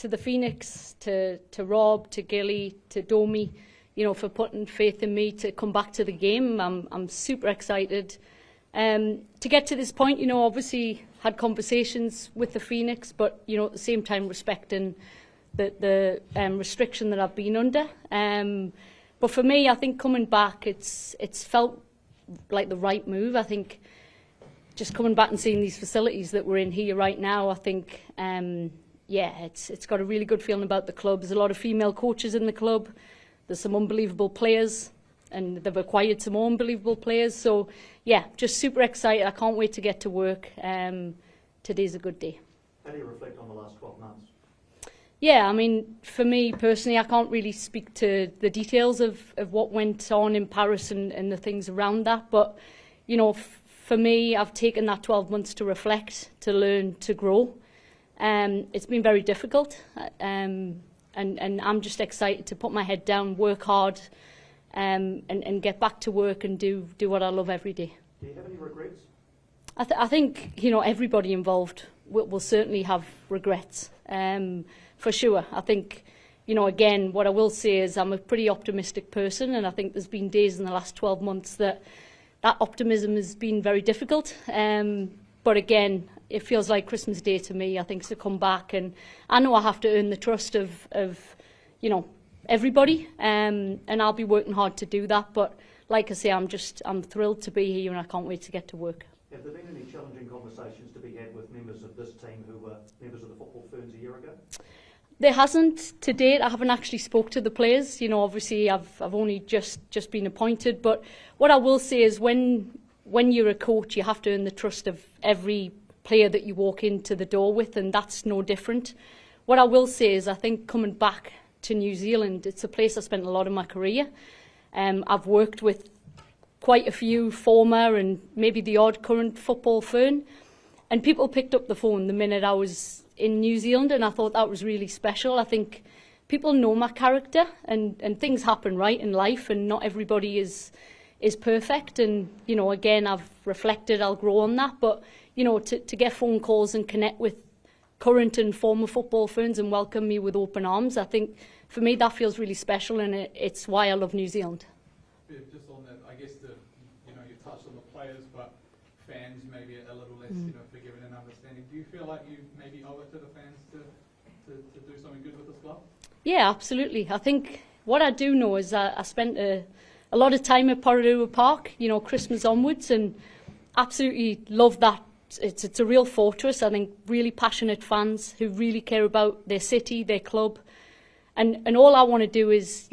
to the Phoenix, to Rob, to Gilly, to Domi, for putting faith in me to come back to the game. I'm super excited to get to this point. Obviously had conversations with the Phoenix, but at the same time respecting the restriction that I've been under. But for me, I think coming back, it's felt like the right move. I think just coming back and seeing these facilities that we're in here right now, I think, it's got a really good feeling about the club. There's a lot of female coaches in the club. There's some unbelievable players, and they've acquired some more unbelievable players. So, just super excited. I can't wait to get to work. Today's a good day. How do you reflect on the last 12 months? Yeah, I mean, for me personally, I can't really speak to the details of what went on in Paris and the things around that. But, for me, I've taken that 12 months to reflect, to learn, to grow. It's been very difficult, and I'm just excited to put my head down, work hard, and get back to work and do what I love every day. Do you have any regrets? I think, everybody involved will certainly have regrets, for sure. I think, again, what I will say is I'm a pretty optimistic person, and I think there's been days in the last 12 months that optimism has been very difficult. But again, it feels like Christmas Day to me. I think to come back, and I know I have to earn the trust of everybody, and I'll be working hard to do that. But like I say, I'm thrilled to be here, and I can't wait to get to work. Have there been any challenging conversations to be had with members of this team who were members of the Football Ferns a year ago? There hasn't to date. I haven't actually spoke to the players. Obviously I've only just been appointed. But what I will say is when you're a coach, you have to earn the trust of every player that you walk into the door with, and that's no different. What I will say is I think coming back to New Zealand, it's a place I spent a lot of my career. I've worked with quite a few former and maybe the odd current Football Fern, and people picked up the phone the minute I was in New Zealand, and I thought that was really special. I think people know my character, and things happen right in life, and not everybody is perfect. And again, I've reflected, I'll grow on that. But to get phone calls and connect with current and former Football Ferns and welcome me with open arms, I think for me that feels really special, and it's why I love New Zealand. Just on that, I guess you touched on the players, but fans maybe a little less forgiving and understanding. Do you feel like you maybe owe it to the fans to do something good with this club? Yeah, absolutely. I think what I do know is I spent a lot of time at Porirua Park, Christmas onwards, and absolutely love that. It's a real fortress. I think really passionate fans who really care about their city, their club, and all I want to do is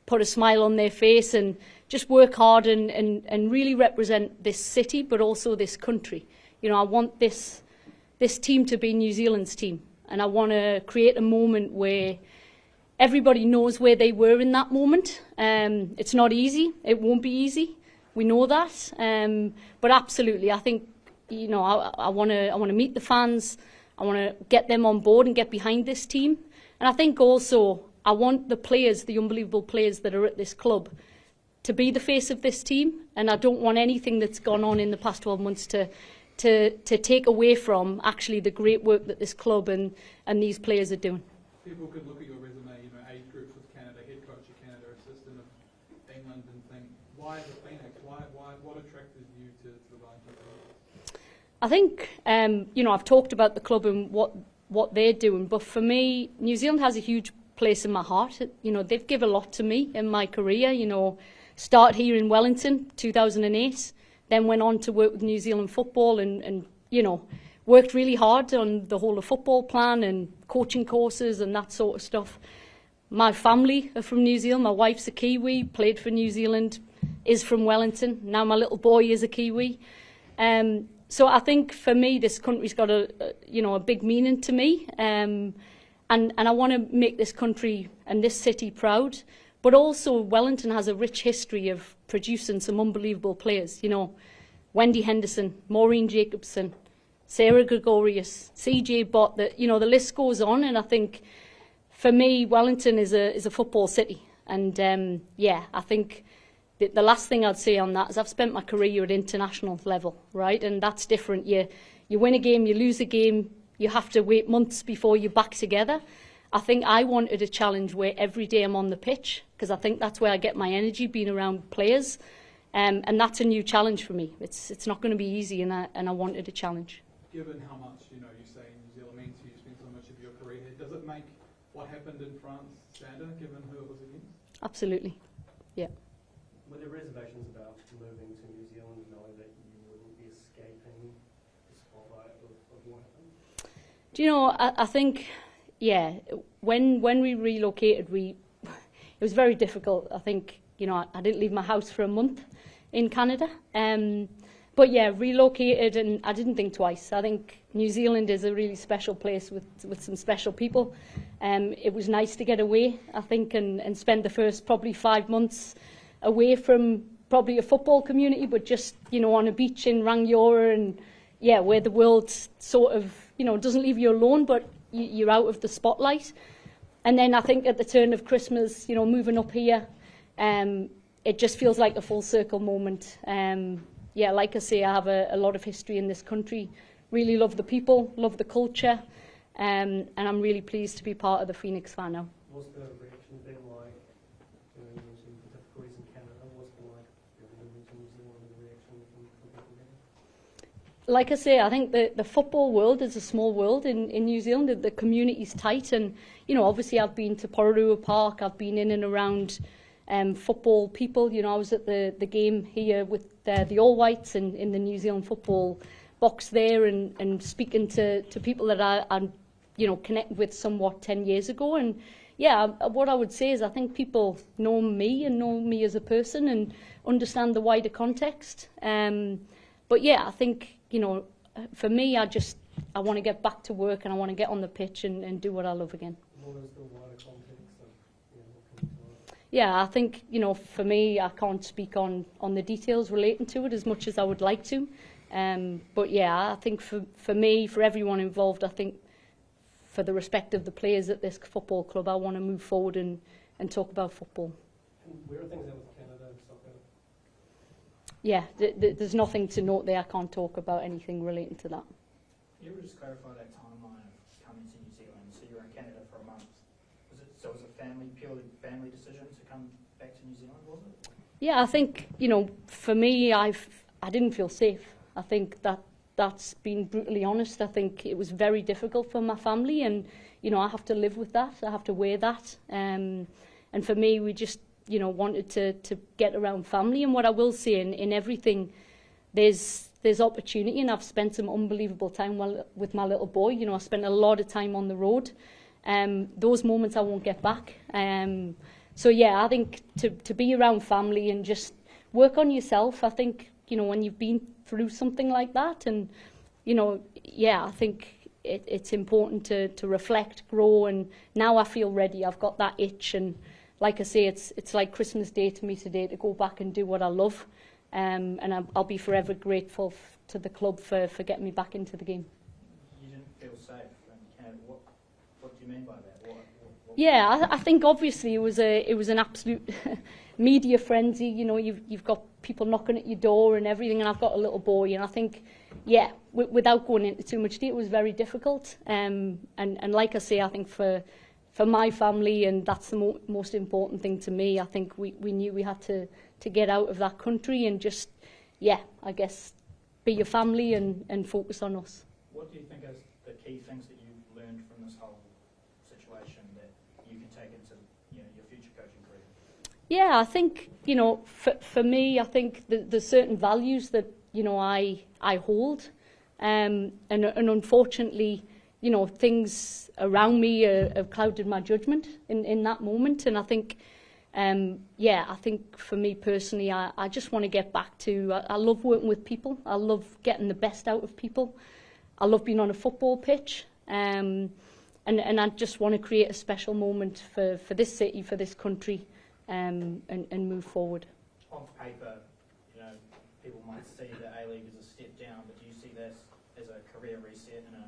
put a smile on their face and just work hard and really represent this city, but also this country. I want this team to be New Zealand's team, and I want to create a moment where everybody knows where they were in that moment. It's not easy. It won't be easy. We know that. But absolutely, I think I want to meet the fans. I want to get them on board and get behind this team. And I think also I want the players, the unbelievable players that are at this club, to be the face of this team. And I don't want anything that's gone on in the past 12 months to take away from actually the great work that this club and these players are doing. People could look at your resume, age groups with Canada, head coach of Canada, assistant of England, and think, why the Phoenix? What attracted you to the Wellington Phoenix? I think I've talked about the club and what they're doing, but for me, New Zealand has a huge place in my heart. They've given a lot to me in my career. Started here in Wellington, 2008, then went on to work with New Zealand Football and worked really hard on the whole of football plan and coaching courses and that sort of stuff. My family are from New Zealand. My wife's a Kiwi, played for New Zealand, is from Wellington. Now my little boy is a Kiwi. So I think for me, this country's got a big meaning to me. And I want to make this country and this city proud. But also Wellington has a rich history of producing some unbelievable players. Wendy Henderson, Maureen Jacobson, Sarah Gregorius, CJ Bott, the list goes on. And I think for me, Wellington is a football city. And I think the last thing I'd say on that is I've spent my career at international level, right? And that's different. You win a game, you lose a game, you have to wait months before you're back together. I think I wanted a challenge where every day I'm on the pitch, because I think that's where I get my energy, being around players. And that's a new challenge for me. It's not going to be easy, and I wanted a challenge. Given how much, you say New Zealand means to you, spent so much of your career here, does it make what happened in France sadder, given who it was against? Absolutely, yeah. Were there reservations about moving to New Zealand, knowing that you wouldn't be escaping the spotlight of what happened? Do you know, I think, yeah, when we relocated, it was very difficult. I think, I didn't leave my house for a month in Canada. But yeah, relocated, and I didn't think twice. I think New Zealand is a really special place with some special people. It was nice to get away, I think, and spend the first probably 5 months away from probably a football community, but just, on a beach in Rangiora, and yeah, where the world sort of, doesn't leave you alone, but you're out of the spotlight. And then I think at the turn of Christmas, moving up here, it just feels like a full circle moment. Yeah, like I say, I have a lot of history in this country. Really love the people, love the culture, and I'm really pleased to be part of the Phoenix fan now. What's the reaction been like? You mentioned the difficulties in Canada. What's it been like moving to New Zealand and the reaction from people there? Like I say, I think the football world is a small world in New Zealand. The community's tight, and obviously I've been to Pororua Park. I've been in and around football people. I was at the game here with the All Whites and in the New Zealand football box there, and speaking to people that I connected with somewhat 10 years ago. And yeah, what I would say is I think people know me and know me as a person and understand the wider context. But yeah, I think, for me, I want to get back to work, and I want to get on the pitch and do what I love again. What is the wider context of what comes to life? Yeah, I think, for me, I can't speak on the details relating to it as much as I would like to. But yeah, I think for me, for everyone involved, I think for the respect of the players at this football club, I want to move forward and talk about football. And where are things at with Canada and soccer? Yeah, there's nothing to note there. I can't talk about anything relating to that. Can you just clarify that timeline of coming to New Zealand? So you were in Canada for a month. Was it purely family decision to come back to New Zealand, was it? Yeah, I think, for me, I didn't feel safe. I think that's been brutally honest. I think it was very difficult for my family, and, I have to live with that. I have to wear that. And for me, we just, wanted to get around family. And what I will say in everything, there's opportunity, and I've spent some unbelievable time with my little boy. I spent a lot of time on the road. Those moments I won't get back. So yeah, I think to be around family and just work on yourself. I think, when you've been through something like that, and, yeah, I think it's important to reflect, grow, and now I feel ready. I've got that itch, and like I say, it's like Christmas Day to me today, to go back and do what I love. And I'll be forever grateful to the club for getting me back into the game. You didn't feel safe in Canada. What do you mean by that? Yeah, I think obviously it was an absolute media frenzy. You've got people knocking at your door and everything, and I've got a little boy, and I think, yeah, without going into too much detail, it was very difficult. And like I say, I think for my family, and that's the most important thing to me, I think we knew we had to get out of that country and just, yeah, I guess, be your family and focus on us. What do you think is the key things that you've learned from this whole situation that you can take into your future coaching career? Yeah, I think, for me, I think there's certain values that, I hold. And unfortunately, things around me have clouded my judgment in that moment. And I think, I think for me personally, I just want to get back to, I love working with people. I love getting the best out of people. I love being on a football pitch. And I just want to create a special moment for this city, for this country, and move forward. On paper, people might see the A-League as a step down, but do you see this as a career reset and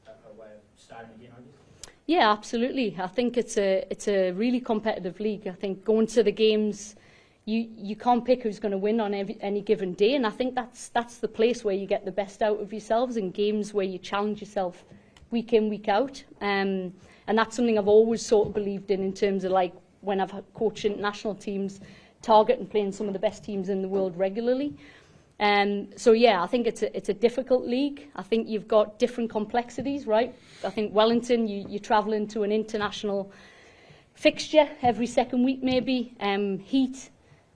a way of starting again, I guess? Yeah, absolutely. I think it's a really competitive league. I think going to the games, you can't pick who's going to win on any given day, and I think that's the place where you get the best out of yourselves, in games where you challenge yourself week in, week out. And that's something I've always sort of believed in terms of like when I've coached international teams, target and playing some of the best teams in the world regularly. So yeah, I think it's a difficult league. I think you've got different complexities, right? I think Wellington, you travel into an international fixture every second week maybe, heat,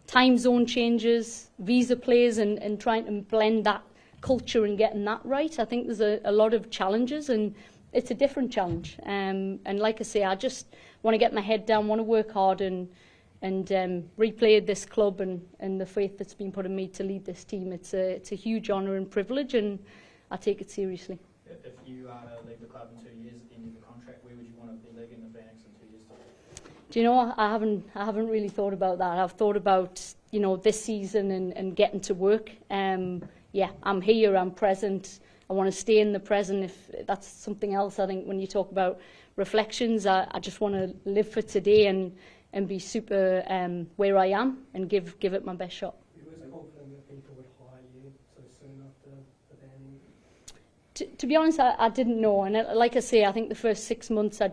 time zone changes, visa plays, and trying to blend that culture and getting that right. I think there's a lot of challenges, and it's a different challenge. And like I say, I just want to get my head down, want to work hard and replay this club and the faith that's been put in me to lead this team. It's a huge honour and privilege, and I take it seriously. If you are to leave the club in 2 years at the end of the contract, where would you want to be leaving the Phoenix in 2 years' time? Do you know, I haven't really thought about that. I've thought about, you know, this season and getting to work. Yeah, I'm here, I'm present. I want to stay in the present. If that's something else, I think when you talk about reflections, I just want to live for today and be super where I am and give it my best shot. You was confident that people would hire you so soon after the banning? To be honest, I didn't know. And like I say, I think the first 6 months I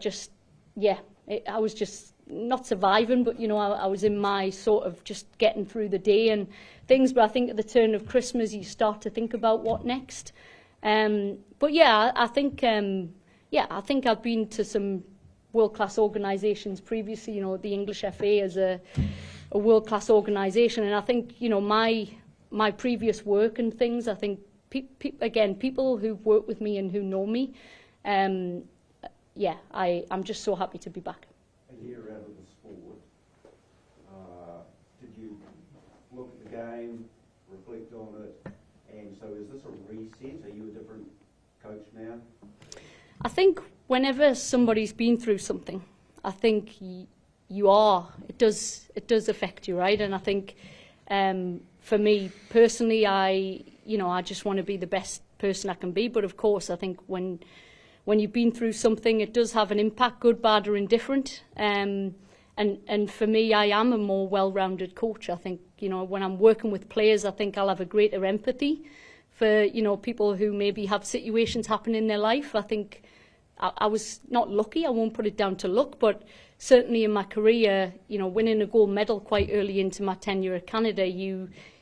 was just not surviving, but, you know, I was in my sort of just getting through the day and things. But I think at the turn of Christmas, you start to think about what next. But yeah, I think I've been to some world-class organisations previously, you know, the English FA is a world-class organisation, and I think, you know, my previous work and things, I think, people who've worked with me and who know me, yeah, I'm just so happy to be back. A year out of the sport, did you look at the game, reflect on it, and so is this a reset? Are you a different coach now? I think whenever somebody's been through something, I think you are. It does affect you, right? And I think for me personally, I just want to be the best person I can be. But of course, I think when you've been through something, it does have an impact, good, bad, or indifferent. And for me, I am a more well-rounded coach. I think, you know, when I'm working with players, I think I'll have a greater empathy for, you know, people who maybe have situations happen in their life. I think I was not lucky, I won't put it down to luck, but certainly in my career, you know, winning a gold medal quite early into my tenure at Canada,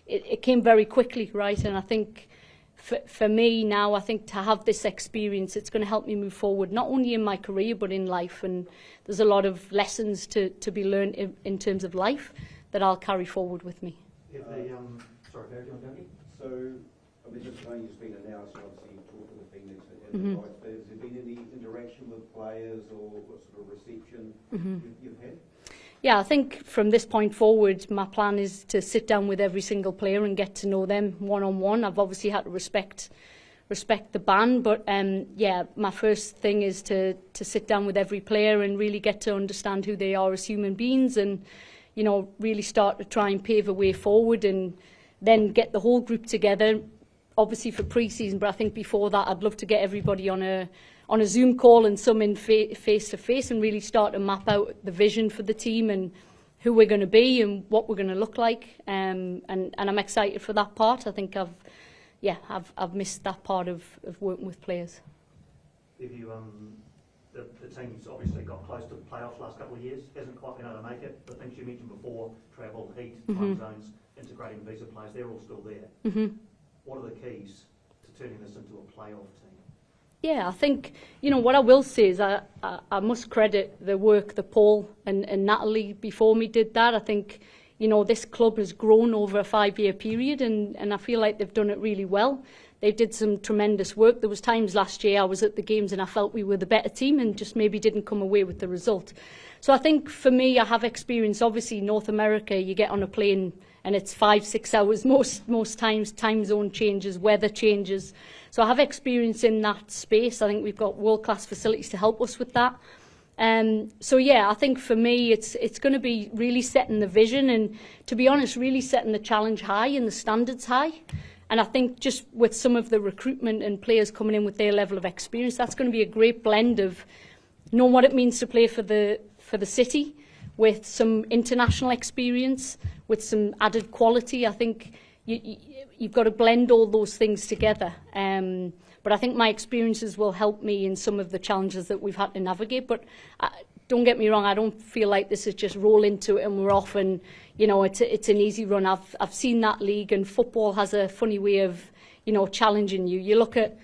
it came very quickly, right? And I think for me now, I think to have this experience, it's going to help me move forward, not only in my career, but in life. And there's a lot of lessons to be learned in terms of life that I'll carry forward with me. If sorry, Barry, do you want to go again? So, I mean, just knowing you've been announced, obviously, you talked to the Phoenix and the Rights, but has there been any interaction with players or what sort of reception you've had? Yeah, I think from this point forward, my plan is to sit down with every single player and get to know them one-on-one. I've obviously had to respect the ban, but yeah, my first thing is to sit down with every player and really get to understand who they are as human beings, and, you know, really start to try and pave a way forward, and then get the whole group together, obviously for pre-season, but I think before that I'd love to get everybody on a Zoom call and some in face-to-face and really start to map out the vision for the team and who we're going to be and what we're going to look like. And I'm excited for that part. I think I've missed that part of working with players. If you, the team's obviously got close to the playoffs last couple of years, hasn't quite been able to make it. The things you mentioned before, travel, heat, time zones, integrating visa players, they're all still there. What are the keys to turning this into a playoff team? Yeah, I think, you know, what I will say is I must credit the work that Paul and Natalie before me did that. I think, you know, this club has grown over a 5-year period, and I feel like they've done it really well. They did some tremendous work. There was times last year I was at the games and I felt we were the better team and just maybe didn't come away with the result. So I think for me, I have experience. Obviously, North America, you get on a plane and it's 5-6 hours most times, time zone changes, weather changes. So I have experience in that space. I think we've got world-class facilities to help us with that. So yeah, I think for me it's going to be really setting the vision and, to be honest, really setting the challenge high and the standards high. And I think just with some of the recruitment and players coming in with their level of experience, that's going to be a great blend of knowing what it means to play for the city, with some international experience, with some added quality. I think you've got to blend all those things together. But I think my experiences will help me in some of the challenges that we've had to navigate. But don't get me wrong, I don't feel like this is just roll into it and we're off and, you know, it's an easy run. I've seen that league, and football has a funny way of, you know, challenging you. You look at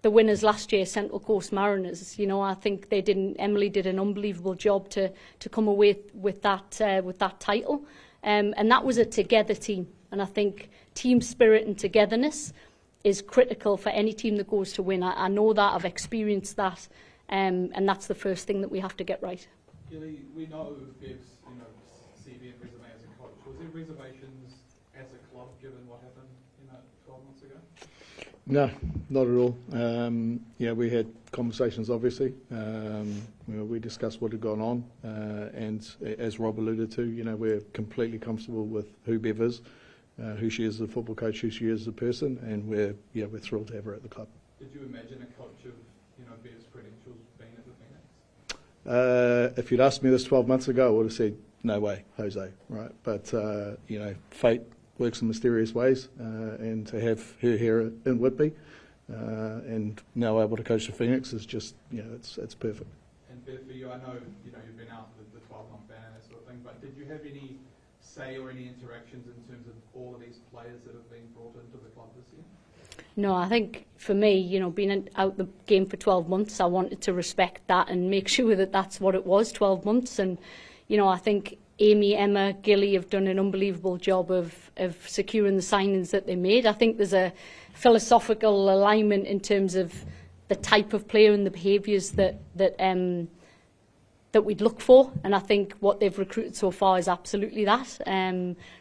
the winners last year, Central Coast Mariners. You know, I think Emily did an unbelievable job to come away with that title, and that was a together team. And I think team spirit and togetherness is critical for any team that goes to win. I know that, I've experienced that, and that's the first thing that we have to get right. Gilly, we know Bev's, you know, CV and resume as a coach. Was there reservations as a club given what happened, you know, 12 months ago? No, not at all. Yeah, we had conversations, obviously. You know, we discussed what had gone on, and as Rob alluded to, you know, we're completely comfortable with who Bev is, who she is as a football coach, who she is as a person, and we're thrilled to have her at the club. Did you imagine a coach of, you know, Bev's credentials being at the Phoenix? If you'd asked me this 12 months ago, I would have said, no way, Jose, right? But, you know, fate works in mysterious ways, and to have her here in Whitby and now able to coach the Phoenix is just, you know, it's perfect. And Bev, for you, I know, you know, you've been out with the 12-month ban and that sort of thing, but did you have any say or any interactions in terms of all of these players that have been brought into the club this year? No, I think for me, you know, being out the game for 12 months, I wanted to respect that and make sure that that's what it was, 12 months. And, you know, I think Amy, Emma, Gilly have done an unbelievable job of securing the signings that they made. I think there's a philosophical alignment in terms of the type of player and the behaviours that we'd look for, and I think what they've recruited so far is absolutely that.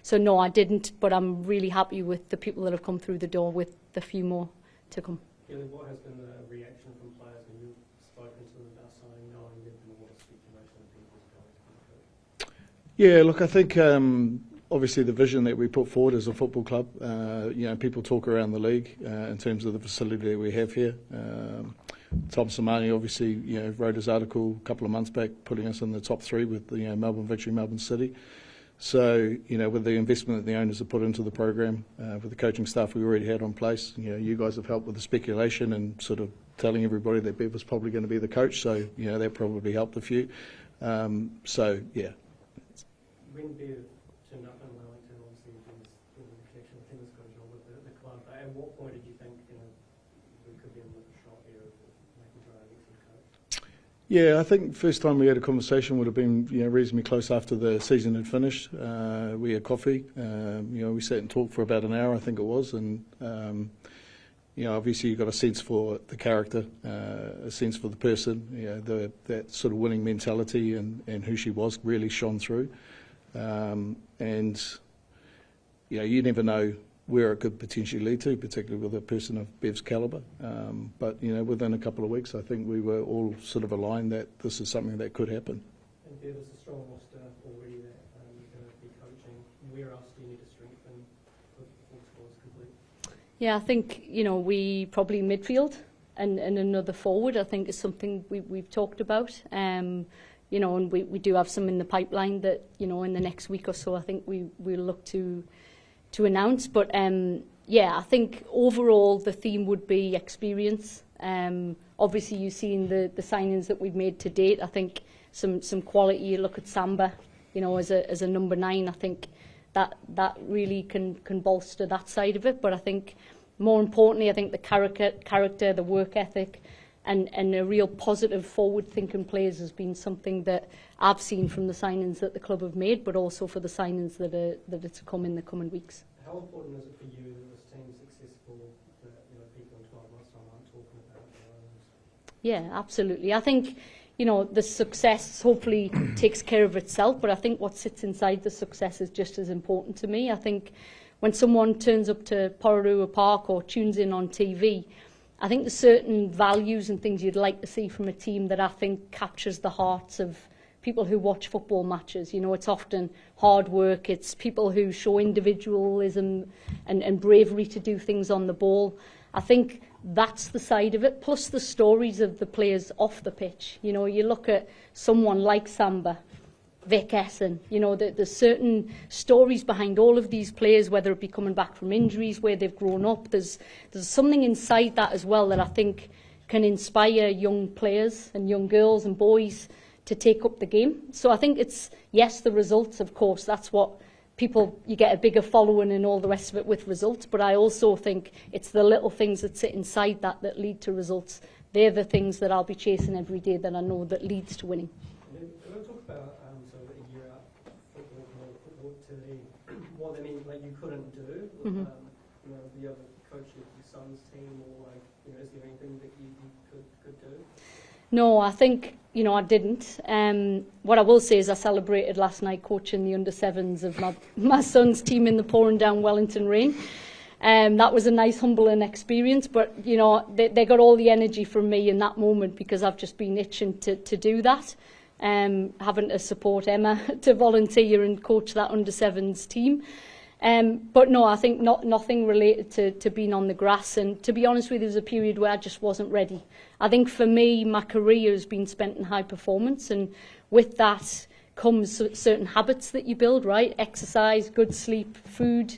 So no, I didn't, but I'm really happy with the people that have come through the door, with the few more to come. Gilly, what has been the reaction from players when you've spoken to them about signing, knowing there's been a lot of speculation of people's going to the coach? Yeah, look, I think obviously the vision that we put forward as a football club, you know, people talk around the league in terms of the facility that we have here. Tom Samani obviously, you know, wrote his article a couple of months back, putting us in the top 3 with the, you know, Melbourne Victory, Melbourne City. So, you know, with the investment that the owners have put into the program, with the coaching staff we already had on place, you know, you guys have helped with the speculation and sort of telling everybody that Bev was probably going to be the coach. So, you know, that probably helped a few. So, yeah. When Bev turned up in Wellington, obviously there was the connection with him, has got a job with the club. But at what point did you think, you know, we could be in with a shot here of making sure I get some coach? Yeah, I think first time we had a conversation would have been, you know, reasonably close after the season had finished. We had coffee. You know, we sat and talked for about an hour, I think it was, and you know, obviously you got a sense for the character, a sense for the person. You know, that sort of winning mentality and who she was really shone through. And you know, you never know where it could potentially lead to, particularly with a person of Bev's calibre. But you know, within a couple of weeks, I think we were all sort of aligned that this is something that could happen. And Bev is a strong roster already that you're going to be coaching. Where else do you need to strengthen for the full squad is complete? Yeah, I think, you know, we probably midfield and another forward, I think, is something we've talked about. You know, and we do have some in the pipeline that, you know, in the next week or so, I think we'll look to announce. But yeah, I think overall the theme would be experience. Obviously, you've seen the signings that we've made to date. I think some quality. You look at Samba, you know, as a number 9. I think that really can bolster that side of it. But I think more importantly, I think the character, the work ethic, and a real positive forward-thinking players has been something that I've seen from the signings that the club have made, but also for the signings that are to come in the coming weeks. How important is it for you that this team's successful, that, you know, people in 12 months' time aren't talking about it? Yeah, absolutely. I think, you know, the success hopefully takes care of itself, but I think what sits inside the success is just as important to me. I think when someone turns up to Pororua Park or tunes in on TV, I think there's certain values and things you'd like to see from a team that I think captures the hearts of people who watch football matches. You know, it's often hard work, it's people who show individualism and bravery to do things on the ball. I think that's the side of it, plus the stories of the players off the pitch. You know, you look at someone like Samba, Vic Essen. You know, there's certain stories behind all of these players, whether it be coming back from injuries, where they've grown up. There's something inside that as well that I think can inspire young players and young girls and boys to take up the game. So I think it's, yes, the results, of course, that's what people, you get a bigger following and all the rest of it with results, but I also think it's the little things that sit inside that that lead to results. They're the things that I'll be chasing every day that I know that leads to winning. Can I talk about sort of a year out football activity, what I mean, like you couldn't do, you know, the other coach of your son's team, or like, you know, is there anything that you could do? No, I think, you know, I didn't. What I will say is I celebrated last night coaching the under-7s of my son's team in the pouring down Wellington rain. That was a nice, humbling experience, but, you know, they got all the energy from me in that moment because I've just been itching to do that. Having to support Emma to volunteer and coach that under-7s team. But no, I think nothing related to being on the grass. And to be honest with you, there was a period where I just wasn't ready. I think for me, my career has been spent in high performance, and with that comes certain habits that you build, right? Exercise, good sleep, food.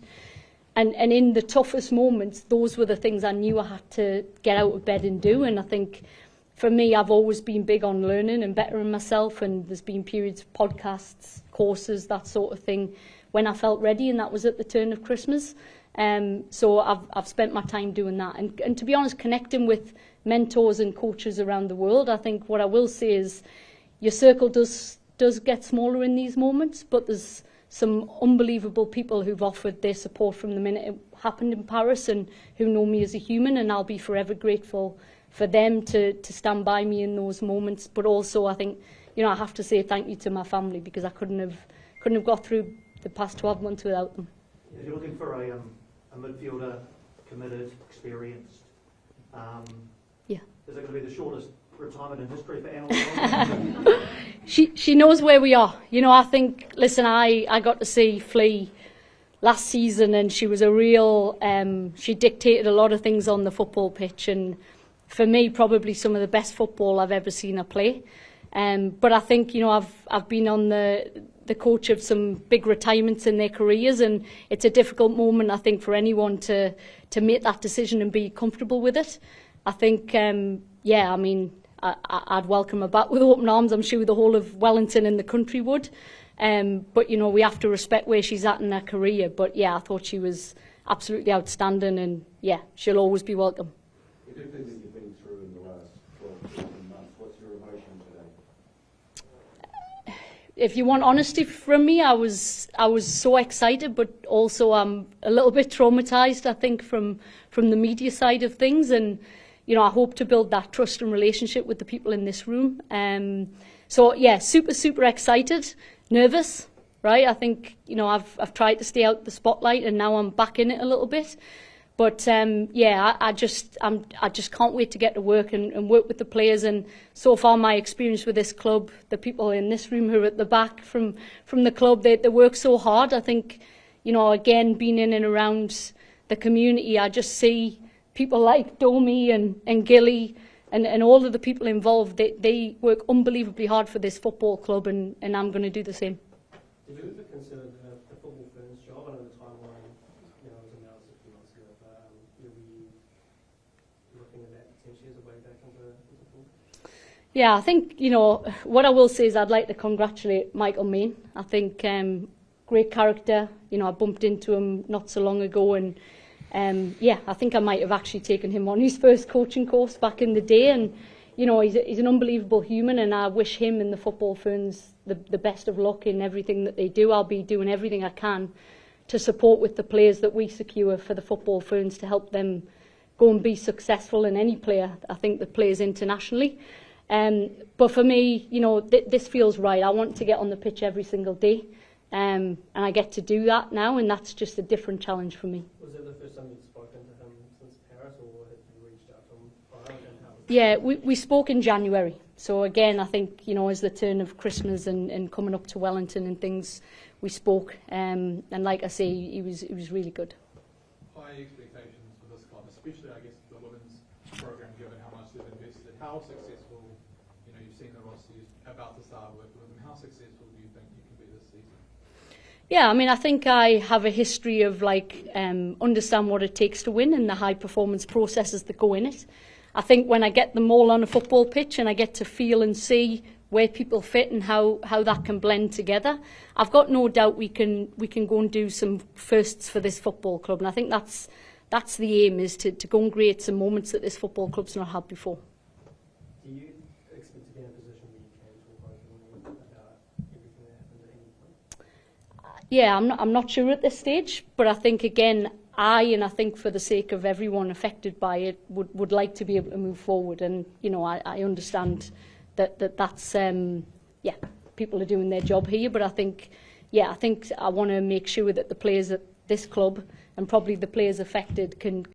And in the toughest moments, those were the things I knew I had to get out of bed and do. And I think for me, I've always been big on learning and bettering myself. And there's been periods of podcasts, courses, that sort of thing, when I felt ready, and that was at the turn of Christmas. So I've spent my time doing that. And to be honest, connecting with mentors and coaches around the world, I think what I will say is your circle does get smaller in these moments, but there's some unbelievable people who've offered their support from the minute it happened in Paris and who know me as a human, and I'll be forever grateful for them to stand by me in those moments. But also I think, you know, I have to say thank you to my family, because I couldn't have got through the past 12 months without them. If you're looking for a midfielder, committed, experienced, yeah. Is it going to be the shortest retirement in history for Anna? She knows where we are. You know, I think, listen, I got to see Flea last season, and she was a real, she dictated a lot of things on the football pitch, and for me, probably some of the best football I've ever seen her play. But I think, you know, I've been on the coach of some big retirements in their careers, and it's a difficult moment, I think, for anyone to make that decision and be comfortable with it. I think, yeah, I mean, I'd welcome her back with open arms. I'm sure the whole of Wellington and the country would. But, you know, we have to respect where she's at in her career. But, yeah, I thought she was absolutely outstanding, and, yeah, she'll always be welcome. Everything that you've been through in the last 12 months, what's your emotion today? If you want honesty from me, I was so excited, but also I'm a little bit traumatised, I think, from the media side of things. And, you know, I hope to build that trust and relationship with the people in this room. So, yeah, super excited, nervous, right? I think, you know, I've tried to stay out the spotlight, and now I'm back in it a little bit. But, yeah, I just can't wait to get to work and work with the players. And so far, my experience with this club, the people in this room who are at the back from the club, they work so hard. I think, you know, again, being in and around the community, I just see people like Domi and Gilly and all of the people involved. They work unbelievably hard for this football club, and I'm going to do the same. Did you ever consider the Football Ferns job? I know the timeline, you know, was announced a few months ago, but were you looking at that potentially as a way back into football? Yeah, I think, you know, what I will say is I'd like to congratulate Michael Maine. I think great character. You know, I bumped into him not so long ago, and yeah, I think I might have actually taken him on his first coaching course back in the day. And, you know, he's an unbelievable human, and I wish him and the Football Ferns the best of luck in everything that they do. I'll be doing everything I can to support with the players that we secure for the Football Ferns to help them go and be successful in any player, I think, that plays internationally. But for me, you know, this feels right. I want to get on the pitch every single day, and I get to do that now, and that's just a different challenge for me. Was it the first time you'd spoken to him since Paris, or had you reached out to him prior? Yeah, we spoke in January. So again, I think, you know, as the turn of Christmas and coming up to Wellington and things, we spoke. And like I say, he was really good. High expectations for this club, especially, I guess, the women's program, given how much they've invested. How successful, you know, you've seen the roster about to start with them. How successful do you think you Yeah, I mean, I think I have a history of understand what it takes to win and the high performance processes that go in it. I think when I get them all on a football pitch and I get to feel and see where people fit and how that can blend together, I've got no doubt we can go and do some firsts for this football club. And I think that's the aim, is to go and create some moments that this football club's not had before. Do you expect to be in a position where you can talk openly about everything that happened at any point? Yeah, I'm not sure at this stage, but I think again, I think for the sake of everyone affected by it, would like to be able to move forward. And I understand that's people are doing their job here, but I think I want to make sure that the players at this club and probably the players affected can